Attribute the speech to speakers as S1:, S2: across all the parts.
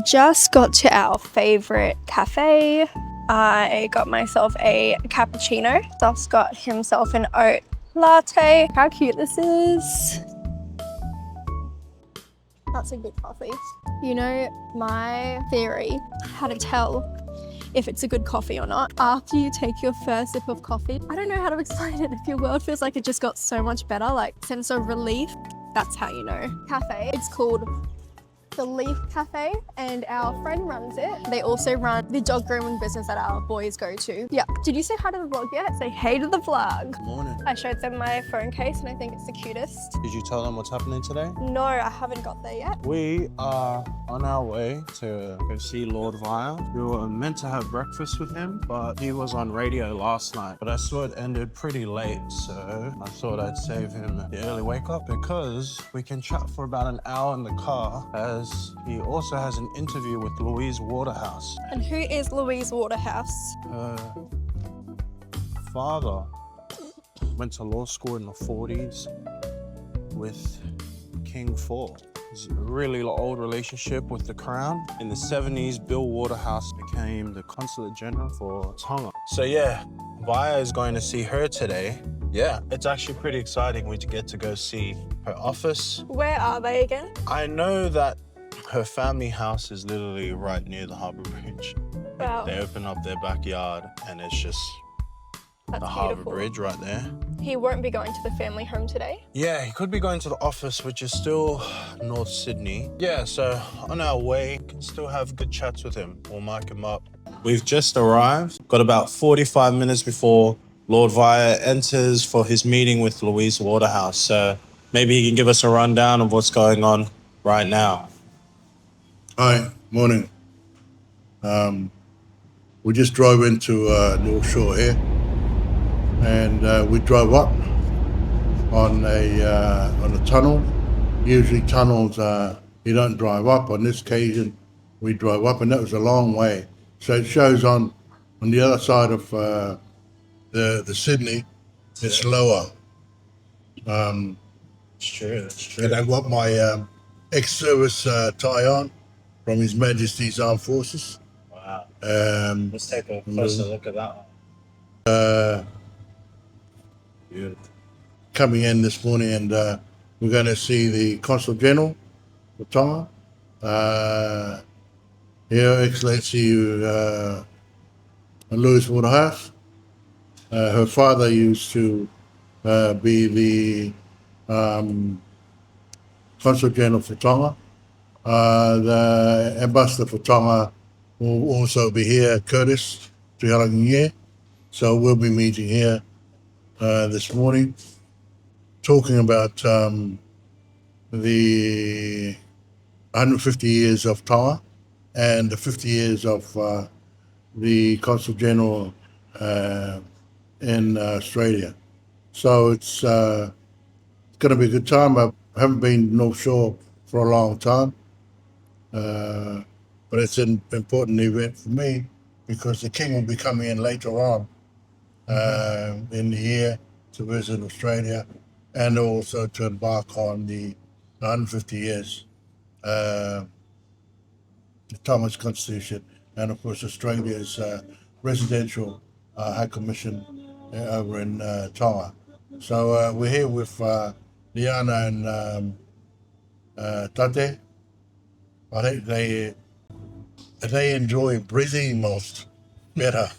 S1: just got to our favourite cafe. I got myself a cappuccino. Sos got himself an oat latte. How cute this is. That's a good coffee. You know, my theory, how to tell if it's a good coffee or not, after you take your first sip of coffee. I don't know how to explain it. If your world feels like it just got so much better, like sense of relief, that's how you know. Cafe, it's called the Leaf Cafe, and our friend runs it. They also run the dog grooming business that our boys go to. Yeah. Did you say hi to the vlog yet? Say hey to the vlog.
S2: Good morning.
S1: I showed them my phone case and I think it's the cutest.
S2: Did you tell them what's happening today?
S1: No, I haven't got there yet.
S2: We are on our way to go see Lord Vaea. We were meant to have breakfast with him, but he was on radio last night. But I saw it ended pretty late, so I thought I'd save him the early wake up because we can chat for about an hour in the car, as he also has an interview with Louise Waterhouse.
S1: And who is Louise Waterhouse?
S2: Her father went to law school in the 40s with King IV. It's a really old relationship with the crown. In the 70s, Bill Waterhouse became the consulate general for Tonga. So yeah, Vaea is going to see her today. Yeah, it's actually pretty exciting. We get to go see her office.
S1: Where are they again?
S2: I know that her family house is literally right near the harbour bridge.
S1: Wow.
S2: They open up their backyard and it's just
S1: That's
S2: the harbour
S1: beautiful.
S2: bridge right there.
S1: He won't be going to the family home today.
S2: Yeah, he could be going to the office, which is still North Sydney. Yeah, so on our way, can still have good chats with him. We'll mic him up. We've just arrived. Got about 45 minutes before Lord Vaea enters for his meeting with Louise Waterhouse. So maybe he can give us a rundown of what's going on right now.
S3: Hi, morning. We just drove into North Shore here, and we drove up on a tunnel. Usually tunnels you don't drive up. On this occasion, we drove up, and that was a long way. So it shows on the other side of the Sydney, it's lower.
S2: It's true, that's true.
S3: And I've got my ex-service tie on from His Majesty's Armed Forces.
S2: Wow.
S3: Um,
S2: Let's take a closer look at that one. Beautiful.
S3: Coming in this morning, and we're going to see the Consul General of Tonga. Here, Excellency Louise Waterhouse. Her father used to be the Consul General for Tonga. The Ambassador for Tonga will also be here, Curtis Tuiharangie. So we'll be meeting here this morning, talking about the 150 years of Tonga and the 50 years of the Consul General in Australia. So it's going to be a good time. I haven't been North Shore for a long time, but it's an important event for me because the King will be coming in later on in the year to visit Australia and also to embark on the 150 years the Thomas Constitution, and of course Australia's residential High Commission over in Tonga. So we're here with Liana and Tate. I think they enjoy breathing most better.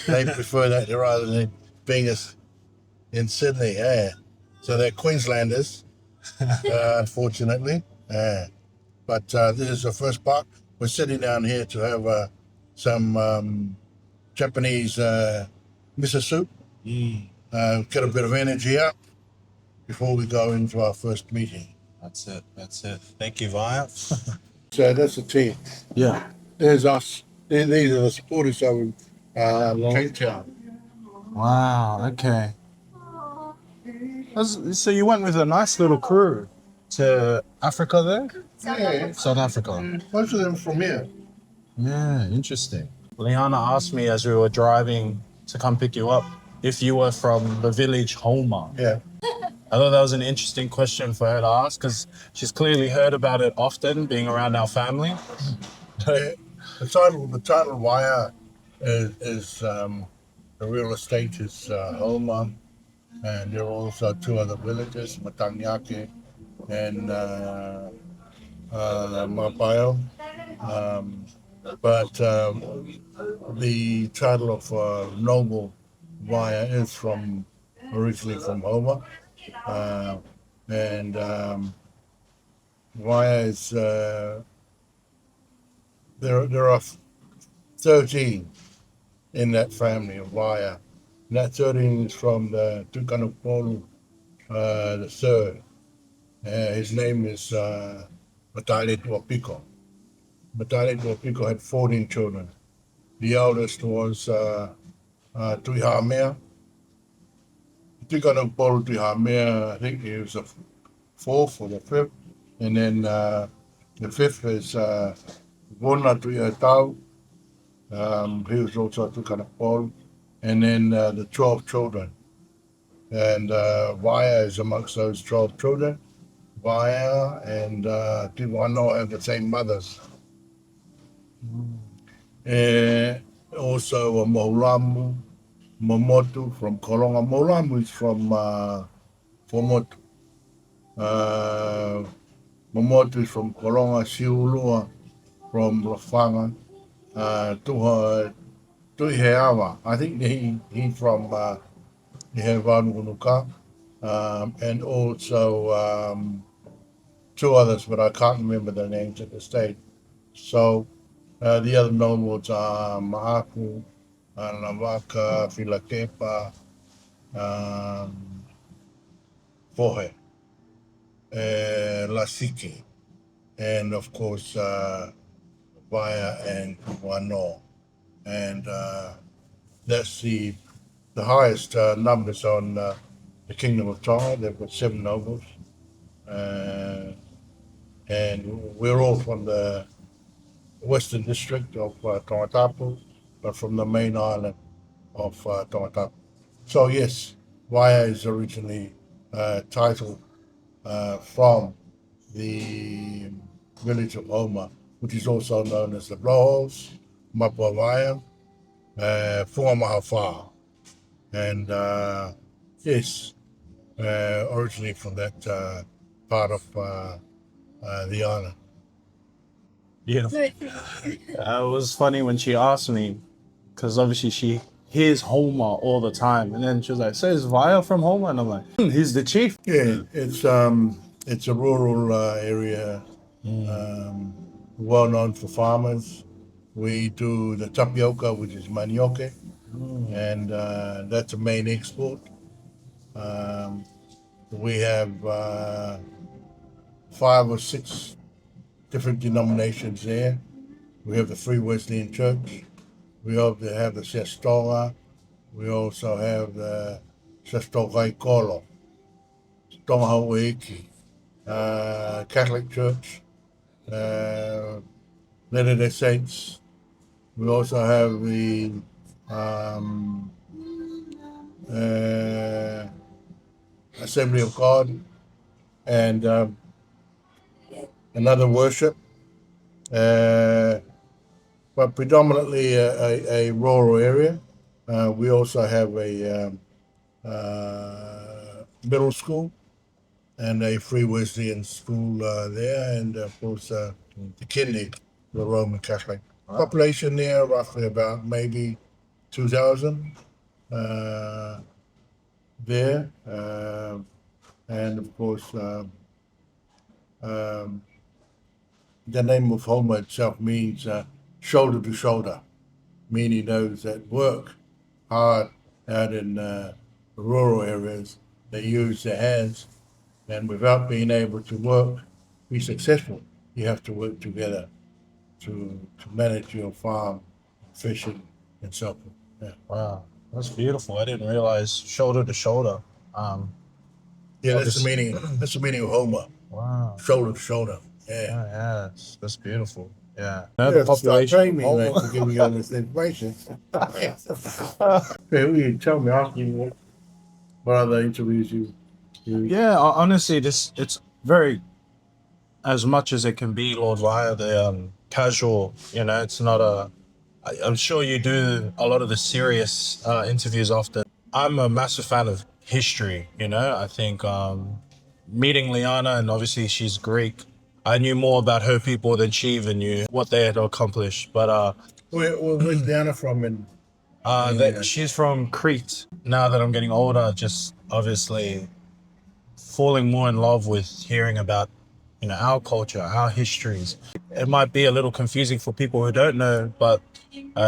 S3: They prefer that rather than being in Sydney. Yeah. So they're Queenslanders, unfortunately. But this is the first part. We're sitting down here to have some Japanese miso soup. Get a bit of energy up before we go into our first meeting.
S2: That's it. Thank you, Vaea.
S3: So that's the team.
S2: Yeah.
S3: There's us. These are the supporters of Cape Town.
S2: Wow, okay. So you went with a nice little crew to Africa there?
S3: Yeah,
S2: South Africa.
S3: most of them from here.
S2: Yeah, interesting. Liana asked me as we were driving to come pick you up if you were from the village Homa.
S3: Yeah.
S2: I thought that was an interesting question for her to ask because she's clearly heard about it often, being around our family.
S3: The title Vaea is the real estate is Homa, and there are also two other villages, Matanyake and Mapayo. Um, but the title of noble Vaea is originally from Homa, uh, and Vaea is there are 13 in that family of Vaea. And that 13 is from the Tukanapolu the third. His name is Matale Tuapiko. Matale Tuapiko had 14 children. The eldest was Tuihamea. Tukanapolu Tuihamea, I think he was the fourth or the fifth. And then the fifth is Vona Tuiatau. He was also Tukanapolu. And then the 12 children. And Vaea is amongst those 12 children. Vaea and Tiwano have the same mothers. Also Moulamu, Momotu from Kolonga. Moulamu is from Fomotu. Momotu is from Kolonga. Siulua from Lafanga. Tuiheawa, I think he's from Hevanunuka. And also two others, but I can't remember their names at this stage. So the other nobles are Maaku, Navaka, Filakepa, Fohe, Lasiki, and of course Vaea and Wano. And that's the highest numbers on the Kingdom of Tonga. They've got 7 nobles. And we're all from the western district of Tongatapu, but from the main island of Tongatapu. So yes, Vaea is originally titled from the village of Homa, which is also known as the Blowholes, Mapua Vaea, Fuamahawha. And yes, originally from that part of the island.
S2: Yeah. It was funny when she asked me, because obviously she hears Homer all the time, and then she was like, "So is Vaea from Homer?" And I'm like, "He's the chief."
S3: Yeah, it's a rural area, well known for farmers. We do the tapioca, which is manioke, and that's a main export. We have 5 or 6 different denominations there. We have the Free Wesleyan Church. We also have the Sestoga. We also have the Sestogai Kolo, Tonga Haueki, Catholic Church, Latter-day Saints. We also have the Assembly of God and another worship, but predominantly a rural area. We also have a middle school and a Free Wesleyan school there, and of course the Kidney, the Roman Catholic.
S2: Wow.
S3: Population there roughly about maybe 2,000 there, and of course the name of Homa itself means shoulder to shoulder, meaning those that work hard out in rural areas, they use their hands, and without being able to be successful, you have to work together to manage your farm, fishing, and so forth. Yeah,
S2: Wow, that's beautiful. I didn't realize shoulder to shoulder.
S3: yeah, that's the meaning. That's the meaning of Homa,
S2: Wow.
S3: shoulder to shoulder. Yeah.
S2: Yeah, that's beautiful. Yeah.
S3: You have to start training me, like, to give me all this information. Hey, will you tell me, ask me what other interviews you
S2: Yeah, honestly, it's very, as much as it can be, Lord Vaea, the casual, you know, it's not I'm sure you do a lot of the serious interviews often. I'm a massive fan of history, you know. I think meeting Liana, and obviously she's Greek, I knew more about her people than she even knew what they had accomplished. But
S3: where's Liana from?
S2: she's from Crete. Now that I'm getting older, just obviously falling more in love with hearing about, you know, our culture, our histories. It might be a little confusing for people who don't know, but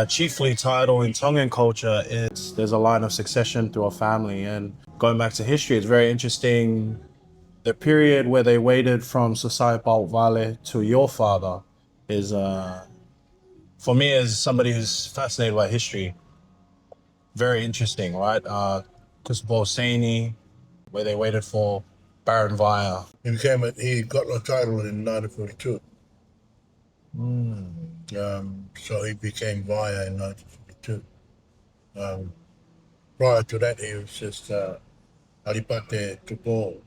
S2: chiefly title in Tongan culture is there's a line of succession through a family. And going back to history, it's very interesting. The period where they waited from Sosai Vale to your father is, for me as somebody who's fascinated by history, very interesting, right? Because Bolseni, where they waited for Baron Vaea.
S3: He got the title in 1942. So he became Vaea in 1942. Prior to that, he was just Alipate Tupo.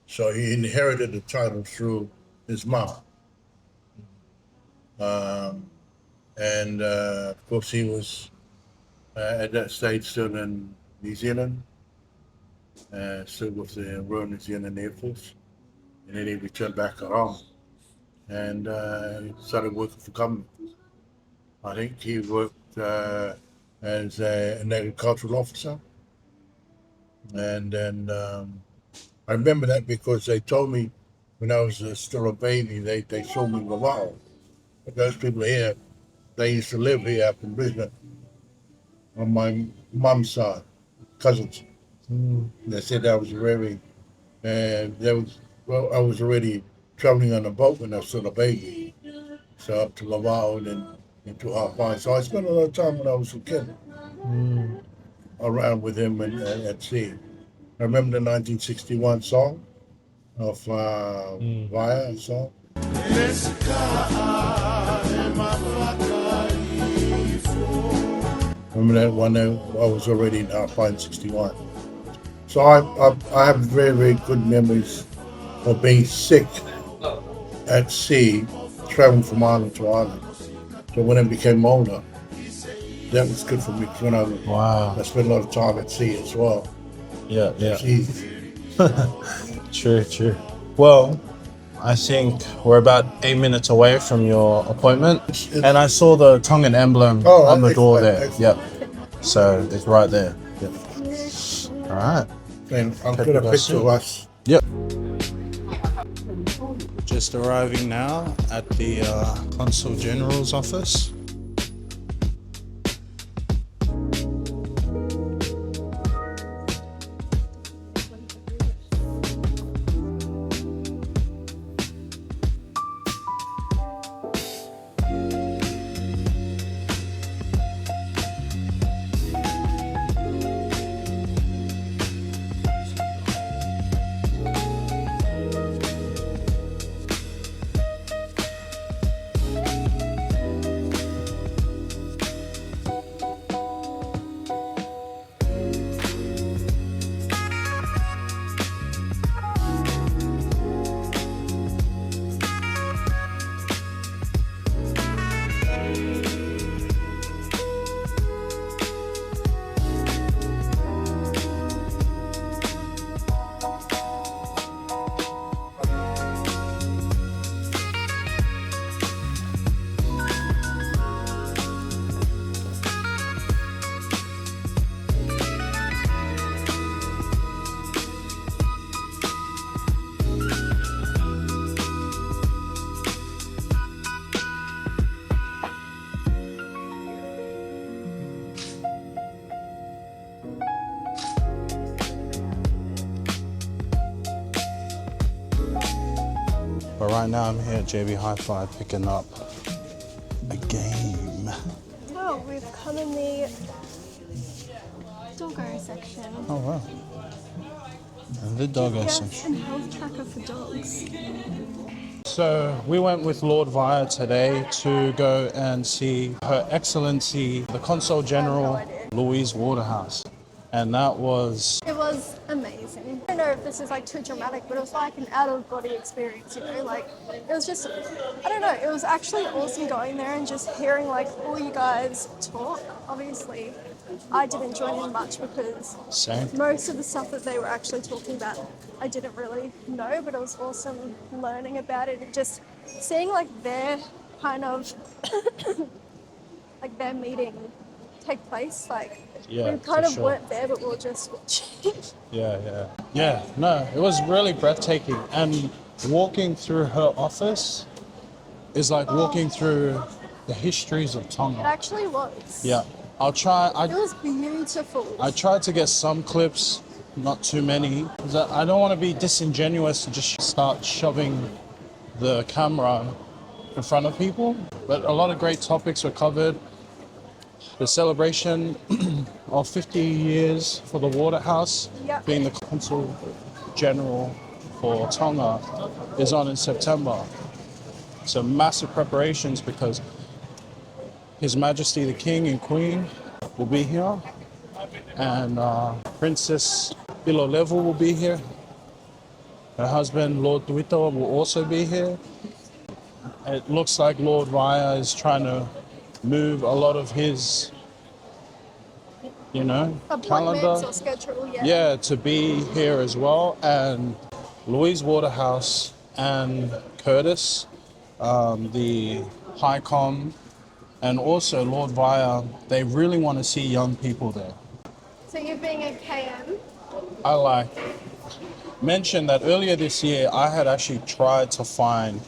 S3: So he inherited the title through his mom. And of course, he was at that stage still in New Zealand, still with the Royal New Zealand Air Force. And then he returned back home and started working for government. I think he worked as an agricultural officer. And then I remember that because they told me when I was still a baby, they showed me Lavao. But those people here, they used to live here up in Brisbane on my mum's side, cousins. They said I was I was already traveling on a boat when I was still a baby. So up to Lavao and then into Hawaii. So I spent a lot of time when I was a kid around with him and at sea. I remember the 1961 song of Vaea song. Remember that one? I was already in Hawaii in 61. So I have very, very good memories of being sick at sea, traveling from island to island. So when I became older, that was good for me because when I spent a lot of time at sea as well.
S2: Yeah.
S3: It's easy.
S2: True. Well, I think we're about 8 minutes away from your appointment. And I saw the Tongan emblem on the door there.
S3: Excellent.
S2: Yep. So it's right there. Yep. All right.
S3: And I'll get a picture of us.
S2: Yep. Just arriving now at the Consul General's office. But right now I'm here at JB Hi-Fi picking up a game.
S1: Oh, we've come in the doggo section.
S2: Oh wow. And the doggo
S1: Yes,
S2: section.
S1: and health tracker for dogs.
S2: So we went with Lord Vaea today to go and see Her Excellency, the Consul General, Louise Waterhouse. And that was...
S1: It was amazing. I don't know if this is like too dramatic, but it was like an out of body experience, you know, like it was just, I don't know, it was actually awesome going there and just hearing like all you guys talk. Obviously, I didn't join in much because
S2: Same.
S1: most of the stuff that they were actually talking about, I didn't really know, but it was awesome learning about it and just seeing like their kind of, like their meeting take place. Like
S2: Yeah,
S1: we kind
S2: for
S1: of
S2: sure.
S1: weren't there, but we were just watching.
S2: Yeah, no, it was really breathtaking. And walking through her office is like walking through the histories of
S1: It
S2: Tonga.
S1: actually was.
S2: Yeah, I'll try.
S1: It was beautiful.
S2: I tried to get some clips, not too many, 'cause I don't want to be disingenuous and just start shoving the camera in front of people. But a lot of great topics were covered. The celebration of 50 years for the Waterhouse,
S1: Yep.
S2: being the consul general for Tonga, is on in September. So massive preparations because His Majesty the King and Queen will be here, and Princess Ilolevu will be here. Her husband, Lord Duito, will also be here. It looks like Lord Vaea is trying to move a lot of his,
S1: Appointments
S2: calendar.
S1: or schedule, yeah.
S2: Yeah, to be here as well. And Louise Waterhouse and Curtis, the High Com, and also Lord Vaea, they really want to see young people there.
S1: So you being a KM,
S2: I mentioned that earlier this year I had actually tried to find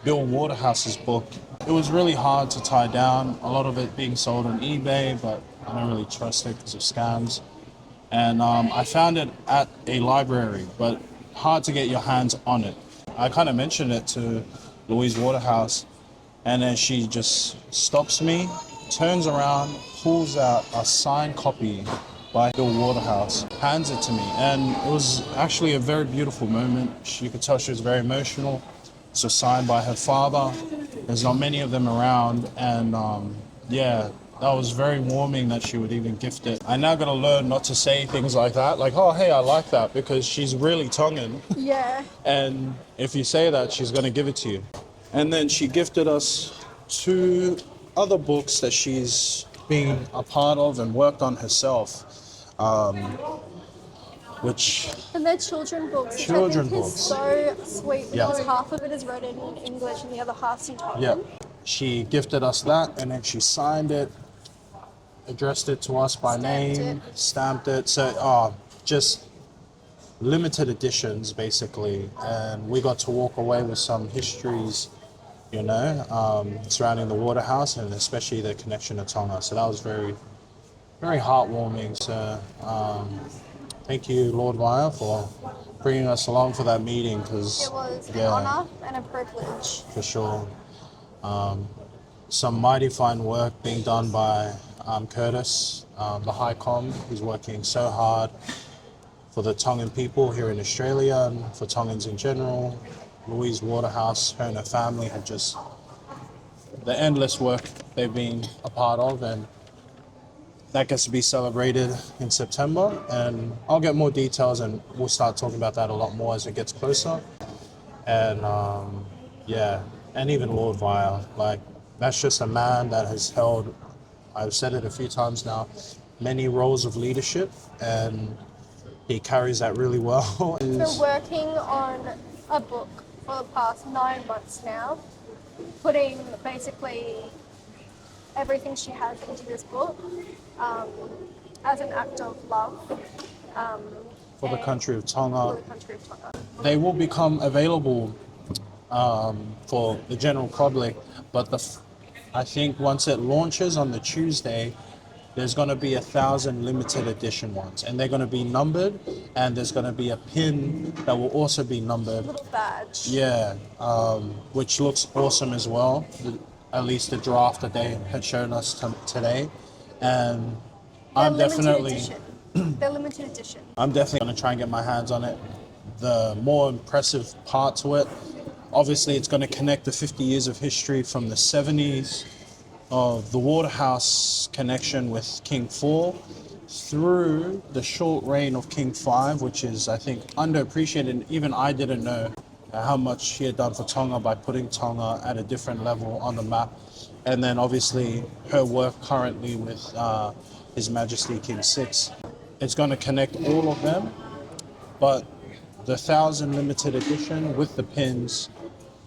S2: Bill Waterhouse's book. It was really hard to tie down, a lot of it being sold on eBay, but I don't really trust it because of scams. And I found it at a library, but hard to get your hands on it. I kind of mentioned it to Louise Waterhouse, and then she just stops me, turns around, pulls out a signed copy by Bill Waterhouse, hands it to me, and it was actually a very beautiful moment. You could tell she was very emotional. It's a signed by her father. There's not many of them around, and that was very warming that she would even gift it. I now got to learn not to say things like that, like, oh, hey, I like that, because she's really Tongan.
S1: yeah.
S2: And if you say that, she's going to give it to you. And then she gifted us 2 other books that she's been a part of and worked on herself, which...
S1: And they're children books, which
S2: Children
S1: I think
S2: books.
S1: is so sweet because
S2: Yeah.
S1: half of it is written in English and the other half's in Tongan.
S2: Yeah, she gifted us that, and then she signed it, addressed it to us by name, stamped it. So, just limited editions, basically. And we got to walk away with some histories, surrounding the Waterhouse, and especially the connection to Tonga. So that was very, very heartwarming. So, thank you, Lord Vaea, for bringing us along for that meeting, because
S1: It was an honour and a privilege.
S2: for sure. Some mighty fine work being done by Curtis, the High Com, who's working so hard for the Tongan people here in Australia and for Tongans in general. Louise Waterhouse, her and her family have just the endless work they've been a part of, and that gets to be celebrated in September. And I'll get more details, and we'll start talking about that a lot more as it gets closer. And and even Lord Vaea, like, that's just a man that has held, I've said it a few times now, many roles of leadership, and he carries that really well.
S1: Been working on a book for the past 9 months now, putting basically everything she has into this book as an act of love.
S2: For the country of Tonga.
S1: For the country of Tonga.
S2: They will become available for the general public, but I think once it launches on the Tuesday, there's going to be 1,000 limited edition ones, and they're going to be numbered, and there's going to be a pin that will also be numbered.
S1: Little badge.
S2: Yeah, which looks awesome as well. At least the draft that they had shown us today, and I'm definitely.
S1: They're limited edition.
S2: I'm definitely going to try and get my hands on it. The more impressive part to it, obviously it's going to connect the 50 years of history from the 70s of the Waterhouse connection with King 4 through the short reign of King 5, which is, I think, underappreciated. And even I didn't know how much he had done for Tonga by putting Tonga at a different level on the map. And then obviously her work currently with His Majesty King 6. It's going to connect all of them, but the 1,000 limited edition with the pins,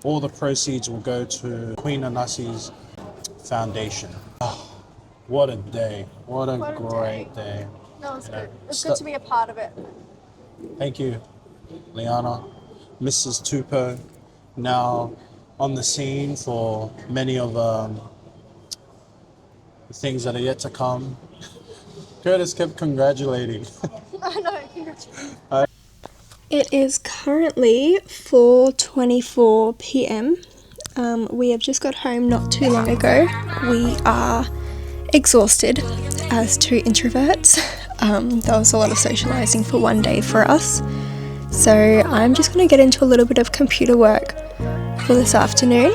S2: all the proceeds will go to Queen Anasi's foundation. Oh, what a day. What a great day.
S1: No, it's good. It's good to be a part of it.
S2: Thank you, Liana. Mrs. Tupou, now on the scene for many of the things that are yet to come. Curtis kept congratulating.
S1: I know, congratulations. It is currently 4:24 p.m. We have just got home not too long ago. We are exhausted as two introverts. That was a lot of socializing for one day for us. So I'm just going to get into a little bit of computer work for this afternoon.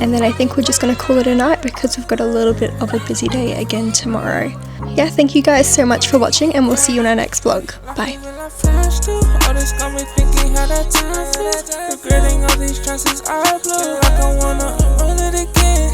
S1: And then I think we're just going to call it a night because we've got a little bit of a busy day again tomorrow. Yeah, thank you guys so much for watching, and we'll see you in our next vlog. Bye. Regretting all these chances I blew, like I wanna run it again.